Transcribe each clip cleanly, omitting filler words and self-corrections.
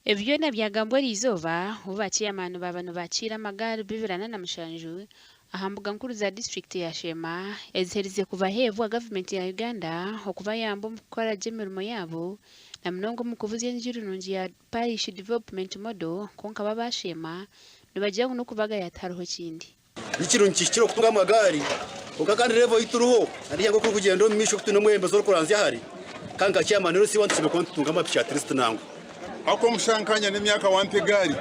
Ebyona byagambwa liizooba oba ceeyamaani b'abano ba Kiramagari 2007 aha mbuga nkuru za district ya Sheema eziherize kubaheebwa gavumenti ya Uganda okubayamba mu kukola emirimo yaabo na mnongo mu kuvuza enjiri nungi ya parish development model konka baba Sheema nibajja kuno kubagaya hariho kindi ikirungi kiro kutunga amagari ukakandi level ituruho ari yango ko kugenda mu misho kutuno mwembe zo kuranzya hari kanga ceeyamaani LC1 tsimeko tunga amapicha at least nango ako mushankanya n'imyaka wante gari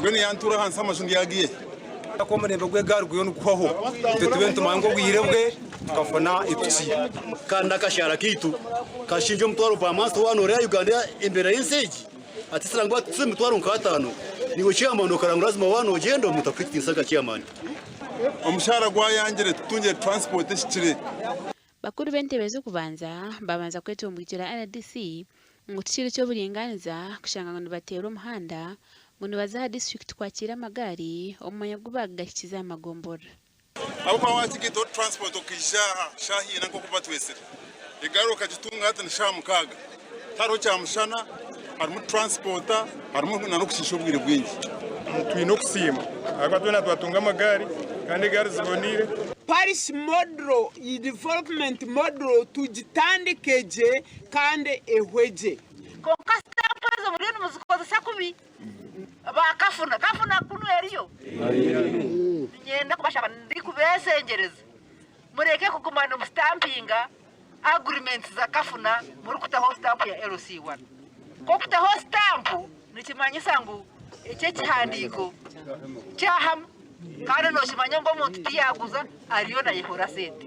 ngene yantura hansa amashundi yagiye ako murembe gw'egari guyo nukuho tetubento mango gwirebwe tukafona ipsi kanda kashara kitu kashinje mutwaro pa master wano ya Uganda imbere y'inseji ati sirangwa tse mutwaro nkatano niwe ceeyamaani karangura lazima wano gendo mutakwitisa ka ceeyamaani omushara gwayangire tutunje transport shikire bakuru b'entebe zo kubanza babanza kwetombwitira NDC ngo tukiri cyo buringaniza kushanga ngo batera umuhanda ngo baza district kwa Kiramagari omanya gubagakiza amagombora abo kwa watikito transport okishaha shahi nako kubatwese igaro kajitunga hata nishamukaga taro cya mushana harimo transporta harimo nano kushisha ubwire bwingi twino kusima akwatwena twatunga amagari kandi gari zibonire parish model development model tujitandikeje kandi ehweje konkasta pazo muri muzikoza sakubi bakafuna kuno eriyo nyenda kubashaba ndi kubesengereza mureke kugumana stampinga agreements za kafuna muri kutaho stamp ya LC1 ko kutaho stamp nikimanyisa ngo icyo kihandiko cyaham kandi no shimanya ngo muntu tiyaguza ariyo na yehora sente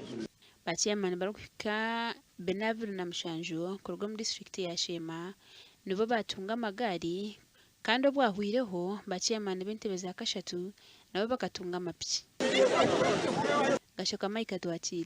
baceeyamaani barukika benaviro na mushanju kurwa mu district ya Sheema nibo batunga amagari kandi obwahwireho baceeyamaani b'entebe za kashatu nabo bakatunga amapiki gashoka Mike Twakiri